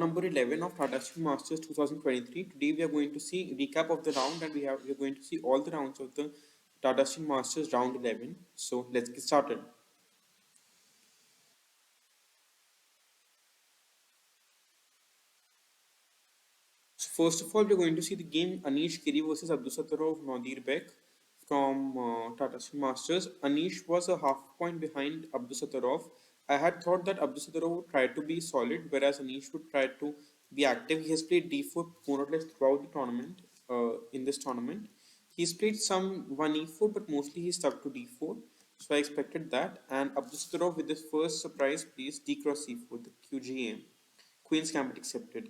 number 11 of Tata Steel Masters 2023. Today we are going to see recap of the round, and we are going to see all the rounds of the Tata Steel Masters round 11. So let's get started. So first of all, we're going to see the game Anish Giri versus Abdusottorov-Nodirbek from Tata Steel Masters. Anish was a half point behind Abdusottorov. I had thought that Abdusottorov would try to be solid, whereas Anish would try to be active. He has played d4 more or less throughout the tournament. In this tournament, he's played some 1e4, but mostly he stuck to d4. So I expected that. And Abdusottorov with his first surprise plays d cross c4, the QGA. Queen's Gambit accepted.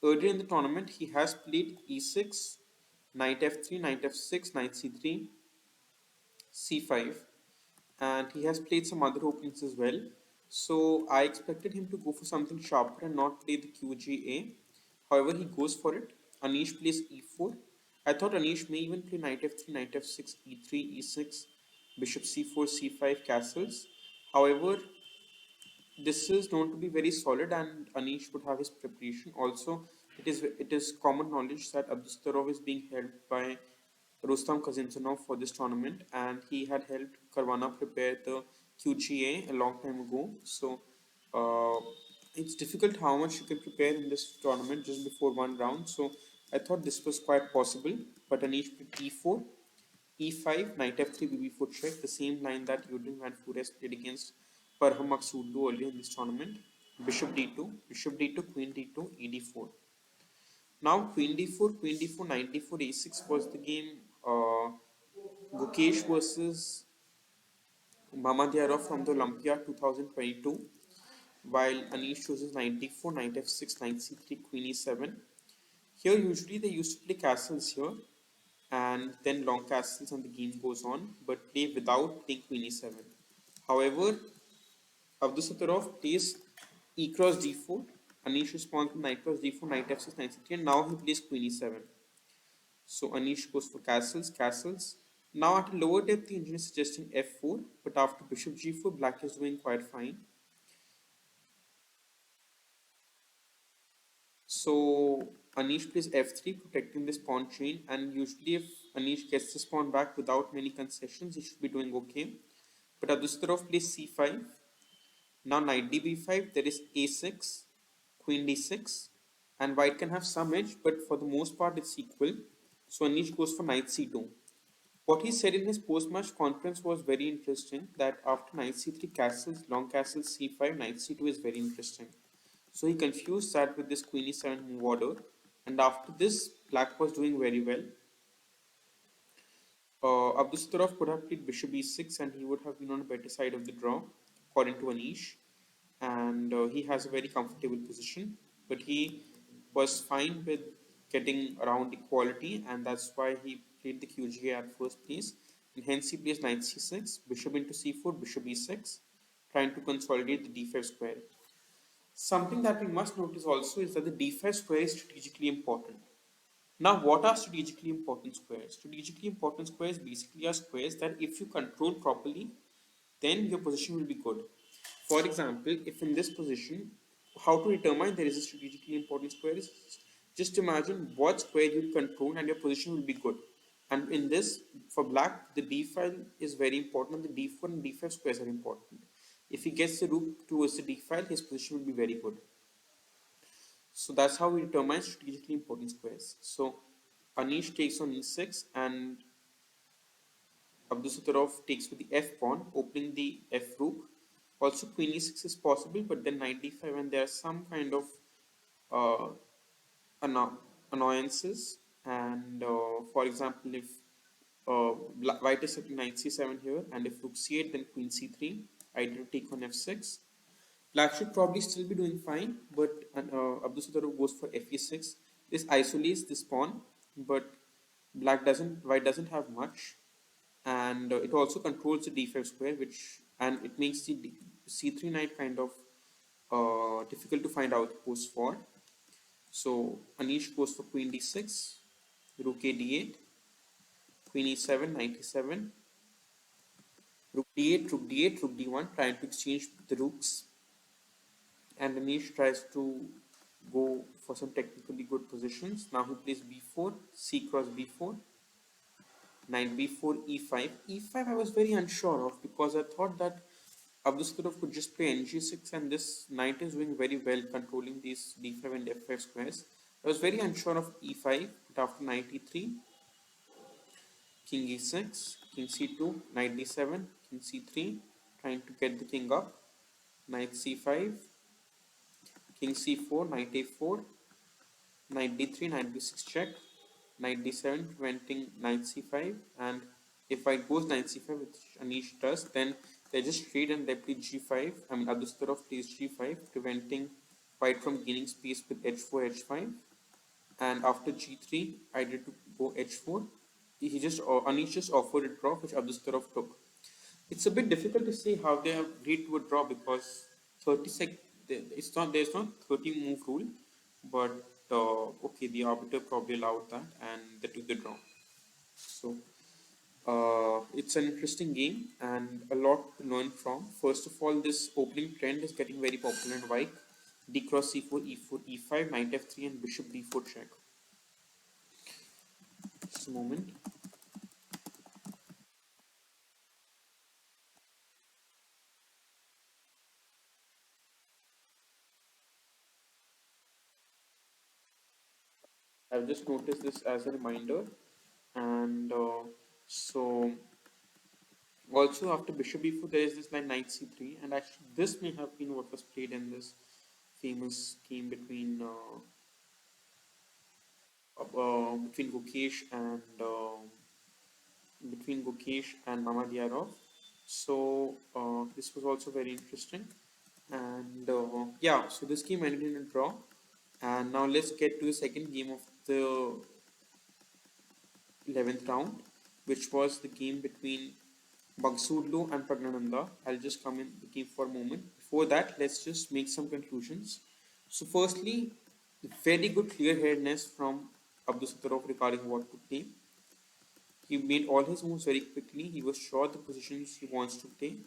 Earlier in the tournament, he has played e6, knight f3, knight f6, knight c3, c5, and he has played some other openings as well. So I expected him to go for something sharper and not play the QGA. However, he goes for it. Anish plays e4. I thought Anish may even play knight f3, knight f6, e3, e6, bishop c4, c5, castles. However, this is known to be very solid, and Anish would have his preparation. Also, it is common knowledge that Abdusottorov is being held by Rustam Kazinsanov for this tournament, and he had helped Caruana prepare the QGA a long time ago. So it's difficult how much you can prepare in this tournament just before one round. So I thought this was quite possible, but Anish played e4, e5, knight f3, bb4 check, the same line that Yudin Van Fures played against Parham-Maghsoodloo earlier in this tournament. Bishop d2, bishop d2, queen d2, ed4. Now queen d4, knight d4, a6 was the game. Gukesh versus Mamadhyarov from the Olympia 2022, while Anish chooses knight d4, knight f6, knight c3, queen e7. Here usually they used to play castles here, and then long castles and the game goes on, but play without playing queen e7. However, Abdusottorov plays e cross d4, Anish responds with knight cross d4, knight f6, knight c3, and now he plays queen e7. So Anish goes for castles. Now at a lower depth, the engine is suggesting f4, but after bishop g4, black is doing quite fine. So Anish plays f3, protecting this pawn chain, and usually if Anish gets this pawn back without many concessions, he should be doing okay. But Abdusottorov plays c5. Now knight db5, there is a6, queen d6, and white can have some edge, but for the most part it's equal. So Anish goes for knight c2. What he said in his post-match conference was very interesting, that after knight c3 castles, long castles c5, knight c2 is very interesting. So he confused that with this queen e7 move order, and after this, black was doing very well. Abdusottorov could have played bishop e6 and he would have been on the better side of the draw, according to Anish. And he has a very comfortable position, but he was fine with getting around equality, and that's why he played the QGA at first place. And hence he plays knight c6, bishop into c4, bishop e6, trying to consolidate the d5 square. Something that we must notice also is that the d5 square is strategically important. Now, what are strategically important squares? Strategically important squares basically are squares that if you control properly, then your position will be good. For example, if in this position, how to determine there is a strategically important square is just imagine what square you control and your position will be good. And in this, for black, the d file is very important, and the d4 and d5 squares are important. If he gets the rook towards the d file, his position will be very good. So that's how we determine strategically important squares. So Anish takes on e6 and Abdusottorov takes with the f pawn, opening the f rook. Also, queen e6 is possible, but then knight d5, and there are some kind of uh, annoyances. And for example, if white is setting knight c7 here, and if rook c8, then queen c3, ideal take on f6. Black should probably still be doing fine, but Abdusottorov goes for fe6. This isolates this pawn, but white doesn't have much, and it also controls the d5 square, and it makes the c3 knight kind of difficult to find outposts for. So Anish goes for queen d6, rook a d8, queen e7, knight e7, rook d8, rook d8, rook d1, trying to exchange the rooks, and Anish tries to go for some technically good positions. Now he plays b4, c cross b4, knight b4, e5. e5 I was very unsure of because I thought that Abdusottorov could just play ng6 and this knight is doing very well controlling these d5 and f5 squares. I was very unsure of e5, but after knight e3, king e6, king c2, knight d7, king c3, trying to get the king up, knight c5, king c4, knight a4, knight d3, knight b6 check, knight d7 preventing knight c5, and if white goes knight c5, which Anish does, then they just trade and they play g5. I mean Abdusottorov plays g5, preventing white from gaining space with h4, h5, and after g3, I did to go h4. He just Anish just offered a draw, which Abdusottorov took. It's a bit difficult to say how they have agreed to a draw because 30 sec. It's not there's not 30 move rule, but okay, the arbiter probably allowed that and they took the draw. So it's an interesting game and a lot to learn from. First of all, this opening trend is getting very popular in white. D cross c4, e4, e5, knight f3, and bishop d4 check. Just a moment. I've just noticed this as a reminder, and so also after bishop b4 there is this line knight c3, and actually this may have been what was played in this famous game between Gukesh and Mamadyarov. So this was also very interesting, and yeah, so this game ended in a draw. And now let's get to the second game of the 11th round, which was the game between Maghsoodloo and Pragganandhaa. I'll just come in the game for a moment. Before that, let's just make some conclusions. So, firstly, very good clear-headedness from Abdusottorov regarding what to play. He made all his moves very quickly. He was sure the positions he wants to play.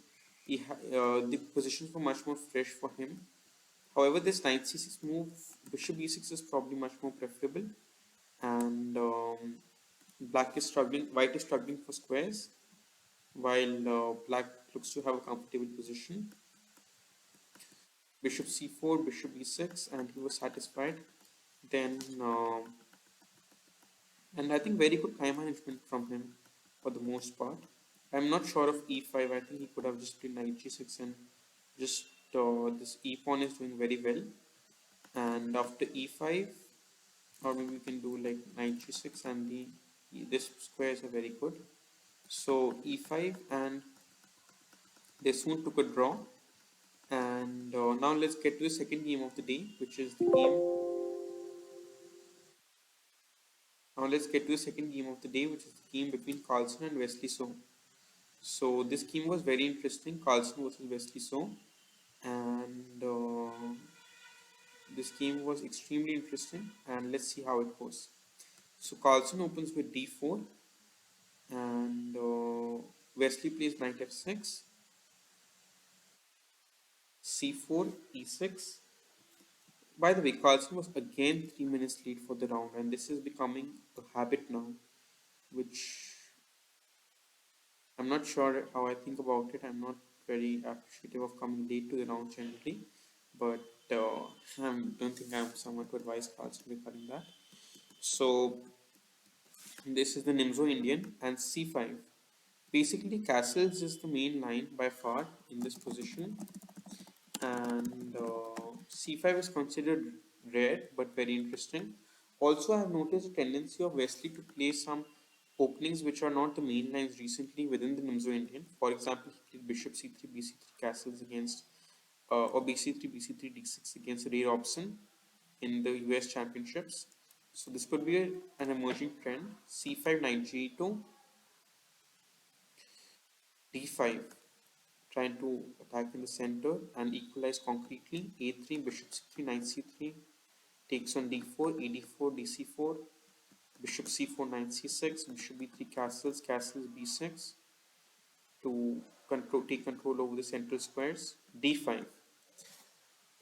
The positions were much more fresh for him. However, this knight c6 move, bishop e6 is probably much more preferable, and black is struggling, white is struggling for squares, while black looks to have a comfortable position. Bishop c4, bishop e6, and he was satisfied. Then, and I think very good time management from him for the most part. I'm not sure of e5. I think he could have just played knight g6 and just this e pawn is doing very well. And after e5, or maybe we can do like knight g6 and this squares are very good. So e5 and they soon took a draw. And now let's get to the second game of the day, which is the game. Now let's get to the second game of the day, which is the game between Carlsen and Wesley So. So this game was very interesting, Carlsen versus Wesley So, and this game was extremely interesting. And let's see how it goes. So Carlsen opens with d4, and Wesley plays knight f6, c4, e6. By the way, Carlsen was again 3 minutes late for the round, and this is becoming a habit now, which I'm not sure how I think about it. I'm not very appreciative of coming late to the round generally, but I don't think I'm someone to advise Carlsen regarding that. So this is the Nimzo Indian and c5. Basically, castles is the main line by far in this position, and c5 is considered rare but very interesting. Also, I have noticed a tendency of Wesley to play some openings which are not the main lines recently within the Nimzo Indian. For example, he played bishop c3, bc3 castles against, or bc3, bc3, d6 against Ray Robson in the US Championships. So this could be an emerging trend. c5, knight g2, d5, trying to attack in the center and equalize concretely. a3, bishop c3, knight c3, takes on d4, ed4, dc4, bishop c4, knight c6, bishop b3, castles, castles b6 to take control over the central squares. d5,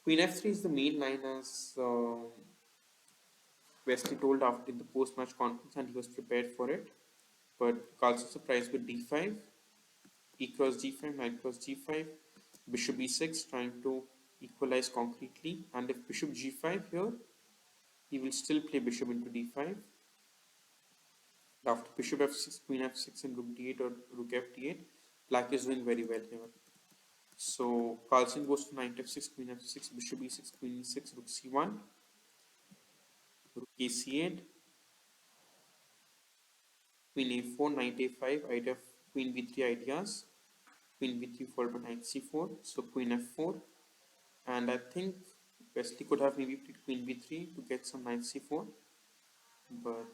queen f3 is the main line as Wesley told after the post-match conference, and he was prepared for it. But Carlsen surprised with d5, e cross g5, knight cross g5, bishop e6, trying to equalize concretely. And if bishop g5 here, he will still play bishop into d5. After bishop f6, queen f6, and rook d8 or rook f d8, black is doing very well here. So Carlsen goes to knight f6, queen f6, bishop e6, queen e6, rook c1, rook a c8, queen a4, knight a5, idea of queen b3 ideas, queen b3 followed by knight c4, so queen f4, and I think Wesley could have maybe played queen b3 to get some knight c4, but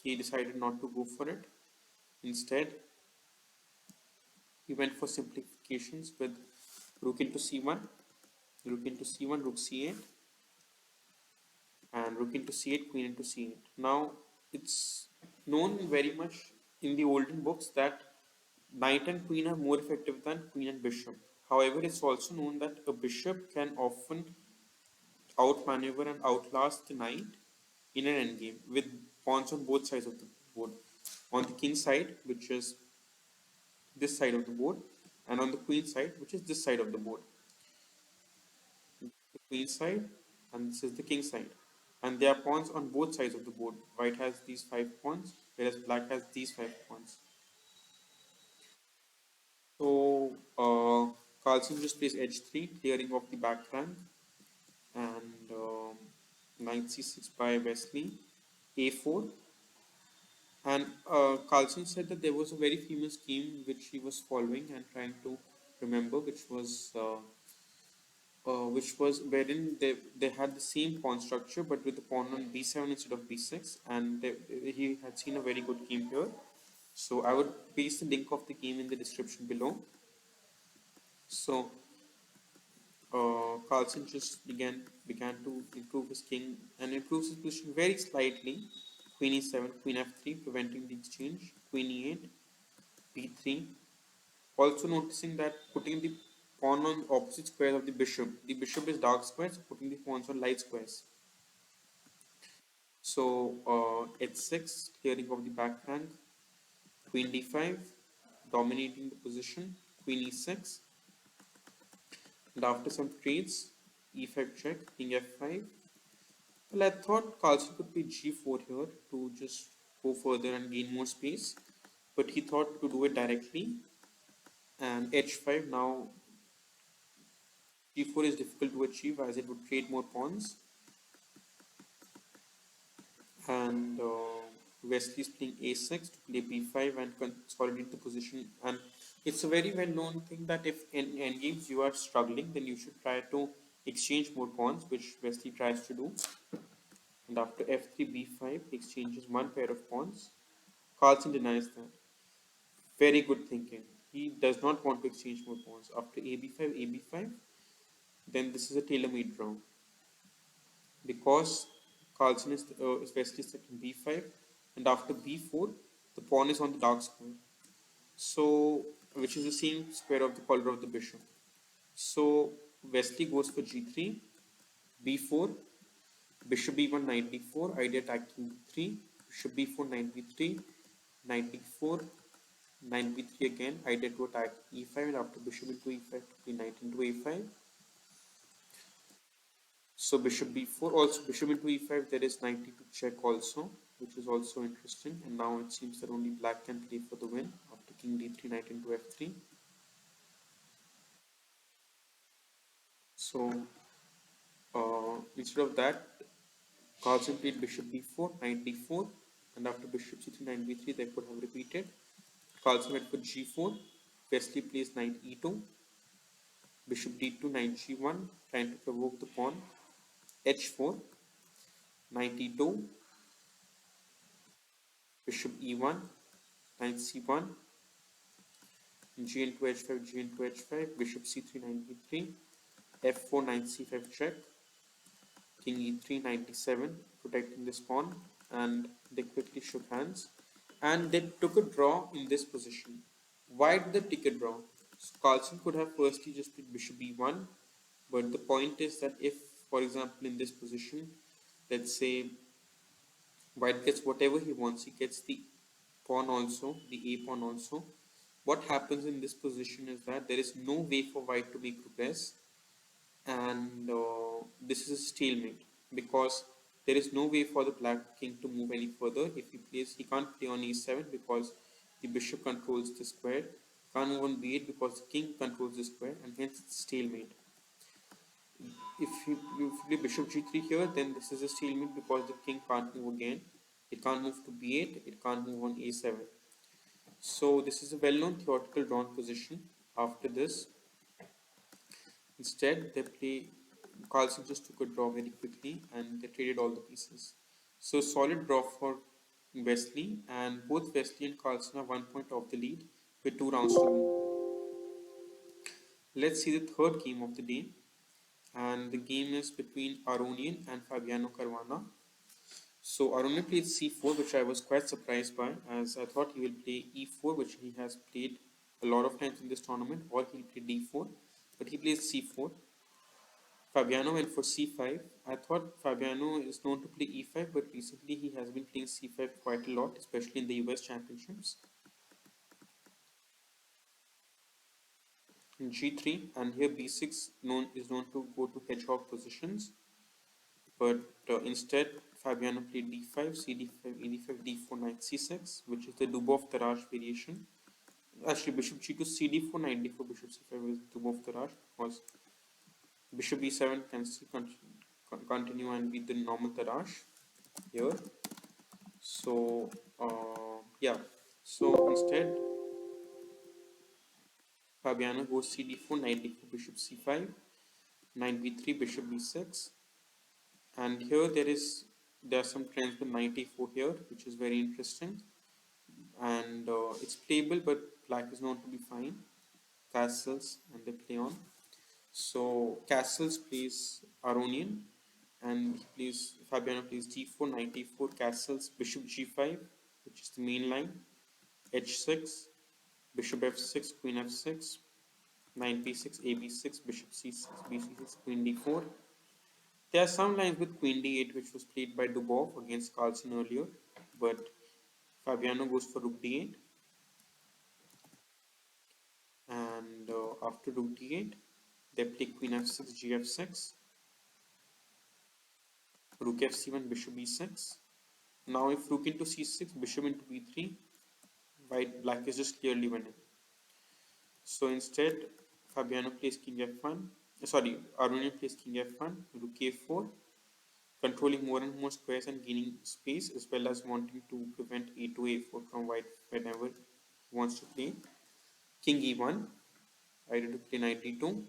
he decided not to go for it. Instead, he went for simplifications with rook into c1, rook into c1, rook c8, and rook into c8, queen into c8. Now, it's known very much in the olden books that knight and queen are more effective than queen and bishop. However, it's also known that a bishop can often outmaneuver and outlast the knight in an endgame with pawns on both sides of the board. On the king side, which is this side of the board, and on the queen side, which is this side of the board. The queen side, and this is the king side. And there are pawns on both sides of the board. White has these 5 pawns, whereas black has these 5 pawns. So Carlsen just plays h3, clearing off the back rank, and knight c6 by Wesley, a4. And Carlsen said that there was a very famous scheme which he was following and trying to remember, which was wherein they had the same pawn structure but with the pawn on b7 instead of b6, and he had seen a very good game here. So I would paste the link of the game in the description below. So Carlsen just began to improve his king and improves his position very slightly. Queen e7, queen f3, preventing the exchange. Queen e8, b3. Also noticing that putting the pawn on opposite squares of the bishop is dark squares, so putting the pawns on light squares. So h6, clearing of the back rank. Queen d5, dominating the position. Queen e6, and after some trades, e5 check, king f5. Well, I thought Carlsen could play g4 here to just go further and gain more space, but he thought to do it directly. And h5, now g4 is difficult to achieve as it would trade more pawns. And Wesley is playing a6 to play b5 and consolidate the position. And it's a very well known thing that if in endgames you are struggling, then you should try to exchange more pawns, which Wesley tries to do. And after f3 b5, he exchanges one pair of pawns. Carlsen denies that. Very good thinking. He does not want to exchange more pawns. After ab5, then this is a tailor-made draw. Because Carlsen is Wesley set in b5, and after b4, the pawn is on the dark square. So, which is the same square of the color of the bishop. So, Wesley goes for g3, b4, bishop b1, knight d4, idea attacking b3, bishop b4, knight b3, knight d4, knight b3 again, idea to attack e5, and after bishop into e5 to play knight into a5. So bishop b4, also bishop into e5, there is knight e2 check also, which is also interesting. And now it seems that only black can play for the win after king d3, knight into f3. So instead of that, Carlsen played bishop b4, knight d4, and after bishop c3, knight b3, they could have repeated. Carlsen went for g4, Wesley plays knight e2, bishop d2, knight g1, trying to provoke the pawn, h4, knight e2, bishop e1, knight c1, g into h5, g into h5, bishop c3, knight b3, f4, knight c5 check, king e3, knight d7, protecting this pawn, and they quickly shook hands, and they took a draw in this position. Why did they take a draw? So Carlsen could have firstly just played bishop e1, but the point is that if, for example, in this position, Let's say white gets whatever he wants. He gets the pawn also, the a pawn also. What happens in this position is that there is no way for white to make progress, and this is a stalemate because there is no way for the black king to move any further. If he plays, he can't play on e7 because the bishop controls the square. Can't move on b8 because the king controls the square, and hence it's stalemate. If you play bishop g3 here, then this is a stalemate because the king can't move again. It can't move to b8. It can't move on a7. So this is a well-known theoretical drawn position. After this, instead, they play. Carlsen just took a draw very quickly and they traded all the pieces. So solid draw for Wesley, and both Wesley and Carlsen are 1 point off the lead with 2 rounds to go. Let's see the third game of the day, and the game is between Aronian and Fabiano Caruana. So Aronian played c4, which I was quite surprised by, as I thought he will play e4, which he has played a lot of times in this tournament, or he'll play d4, but he plays c4. Fabiano went for c5. I thought Fabiano is known to play e5, but recently he has been playing c5 quite a lot, especially in the US Championships. In g3, and here b6 is known to go to hedgehog positions, but instead Fabiano played d5, cd5, ed5, d4, knight c6, which is the Dubov-Tarrasch variation. Actually, bishop g2, cd4, knight d4, bishop c5 is Dubov-Tarrasch because bishop e7 can still continue and be the normal Tarrasch here. So yeah, so instead Fabiano goes cd4, knight d4, bishop c5, knight b3, bishop b6, and here there are some trends with knight a4 here, which is very interesting, and it's playable, but black is known to be fine. Castles, and they play on. So Castles plays Aronian, and Fabiano plays d4, knight e4, Castles, bishop g5, which is the main line, h6, bishop f6, queen f6, knight b6, a b6, bishop c6, b6, queen d4. There are some lines with queen d8, which was played by Dubov against Carlsen earlier, but Fabiano goes for rook d8, and after rook d8, they play queen f6, gf6, rook fc1, bishop e6. Now if rook into c6, bishop into b3, black is just clearly winning. So instead, Fabiano plays king f1. Sorry, Aronian plays king f1, rook a4, controlling more and more squares and gaining space, as well as wanting to prevent a2, a4 from white whenever he wants to play. King e1, either to play knight d2,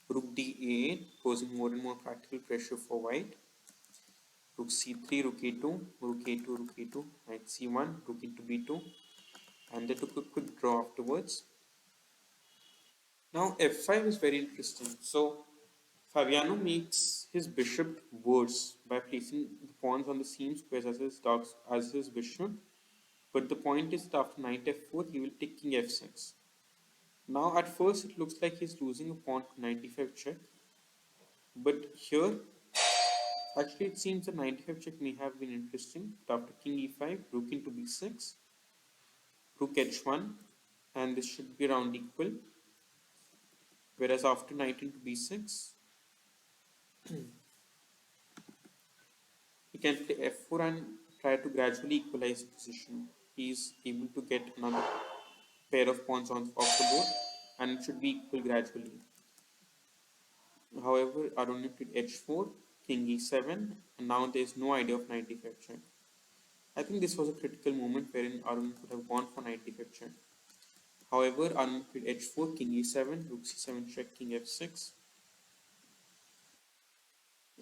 rook d8, posing more and more practical pressure for white. Rook c3, rook a2, rook a2, rook a2, knight c1, rook into b2, and they took a quick draw afterwards. Now f5 is very interesting. So Fabiano makes his bishop worse by placing the pawns on the seam squares as his bishop. But the point is that after knight f4, he will take king f6. Now at first it looks like he's losing a pawn to 95 check. But here, actually it seems that 95 check may have been interesting. But after king e5, rook into b6, rook h1, and this should be around equal. Whereas after knight into b6, he can play f4 and try to gradually equalize the position. He is able to get another pair of pawns off the board, and it should be equal gradually. However, Aronian played h4, king e7, and now there is no idea of 95 check. I think this was a critical moment wherein Aronian could have gone for 95 check. However, Aronian played h4, king e7, rook c7 check, king f6,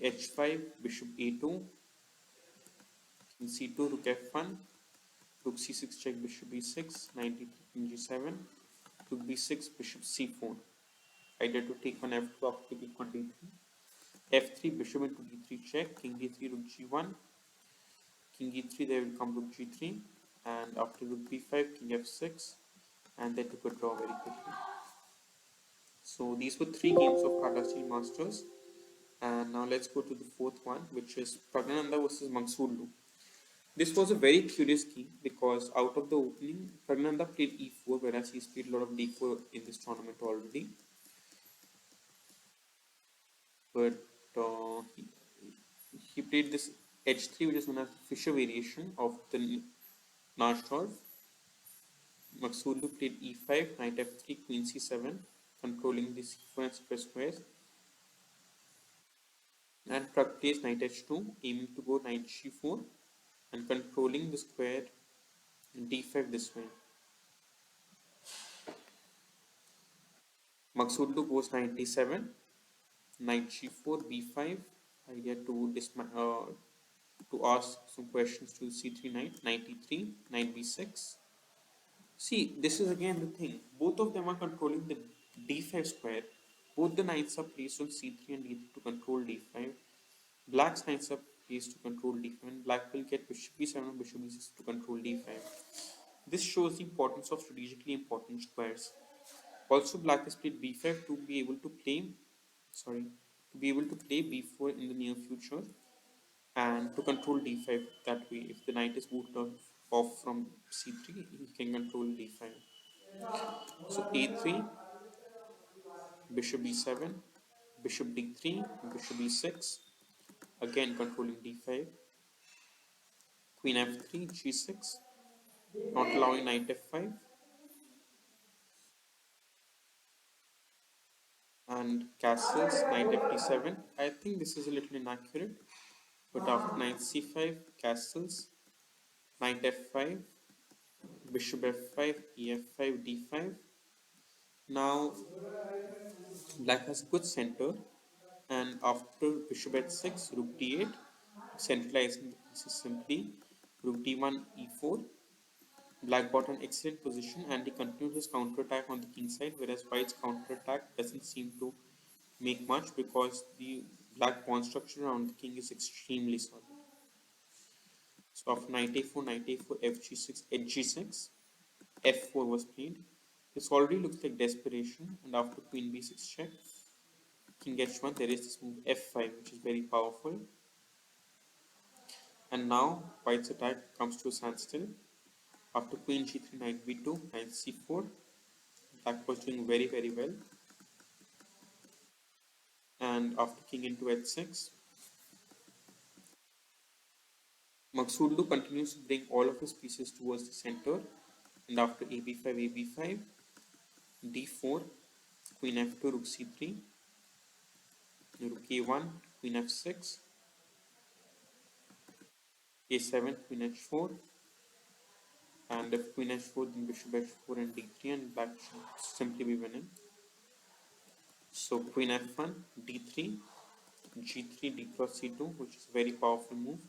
h5, bishop a2, king c2, rook f1, rook c6 check, bishop b6, knight e3, king g7, rook b6, bishop c4. Either to take on f2 after taking on d3, f3, bishop into d3 check, king d3, rook g1, king e3, there will come rook g3, and after rook b5, king f6, and they took a draw very quickly. So these were 3 games of Tata Steel Masters, And now let's go to the fourth one, which is Pragganandhaa versus Maghsoodloo. This was a very curious game because out of the opening, Pragganandhaa played e4, whereas he's played a lot of d4 in this tournament already. But he played this h3, which is known as the Fischer variation of the Narstorff. Maghsoodloo played e5, knight f3, queen c7, controlling the c4 and c5 squares. And Prag plays knight h2, aiming to go knight g4 and controlling the square d5 this way. Maghsoodloo goes knight d7, knight g4, b5. Idea to ask some questions to c3 knight, knight e3, knight b6. See, this is again the thing. Both of them are controlling the d5 square. Both the knights are placed on c3 and d3 to control d5. Black's knights are placed to control d5, and black will get bishop b7 and bishop b6 to control d5. This shows the importance of strategically important squares. Also, black has played b5 to be able to play, sorry, to be able to play b4 in the near future and to control d5 that way. If the knight is moved off from c3, he can control d5. So a3, bishop b7, bishop d3, bishop b6, again controlling d5, queen f3, g6, not allowing knight f5, and castles, knight fd7. I think this is a little inaccurate, but after knight c5, castles, knight f5, bishop f5, ef5, d5. Now black has good center, and after bishop h6, rook d8, centralizing the pieces simply, rook d1, e4. Black got an excellent position and he continued his counterattack on the king side, whereas white's counterattack doesn't seem to make much because the black pawn structure around the king is extremely solid. So after knight a4, knight a4, fg6, hg6, f4 was played. This already looks like desperation, and after queen b6 check, king h1, there is this move f5, which is very powerful. And now white's attack comes to a standstill. After queen g3, knight b2, knight c4, black was doing very well. And after king into h6, Maghsoodloo continues to bring all of his pieces towards the center. And after ab5, d4, queen f2, rook c3, rook a1, queen f6, a7, queen h4, and if queen h4, then bishop h4 and d3, and black should simply be winning. So queen f1, d3, g3, d cross c2, which is a very powerful move,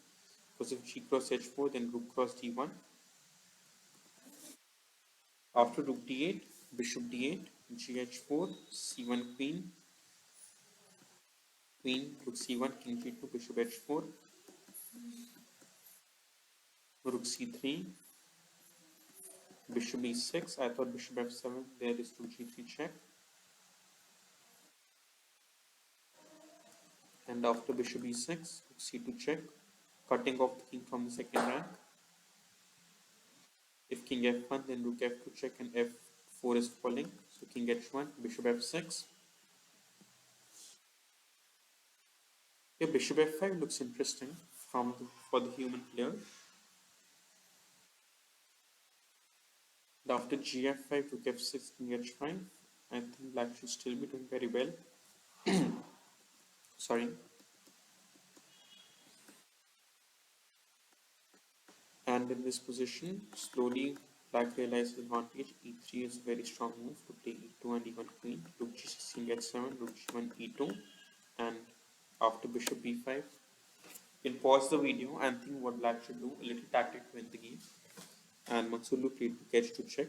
because if g cross h4, then rook cross d1. After rook d8, bishop d8, gh4, c1 queen, queen, rook c1, king g2, bishop h4, rook c3, bishop e6. I thought bishop f7, there is rook g3 check. And after bishop e6, rook c2 check, cutting off the king from the second rank. If king f1, then rook f2 check and f4 is falling. So king h1, bishop f6. Here bishop f5 looks interesting for the human player. And after gf5, rook f6, king h5. I think black should still be doing very well. Sorry. And in this position, slowly black realizes advantage. e3 is a very strong move to play e2 and e1 queen. Rook g6, king h7, rook g1, e2. And after bishop b5, you can pause the video and think what black should do. A little tactic to win the game. And Maghsoodloo played rook h to check.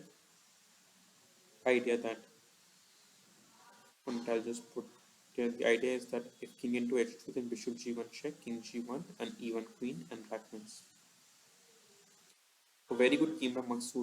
Idea that, and I'll just put here, the idea is that if king into h2, then bishop g1 check, king g1, and e1 queen, and black wins. A very good game by Maghsoodloo.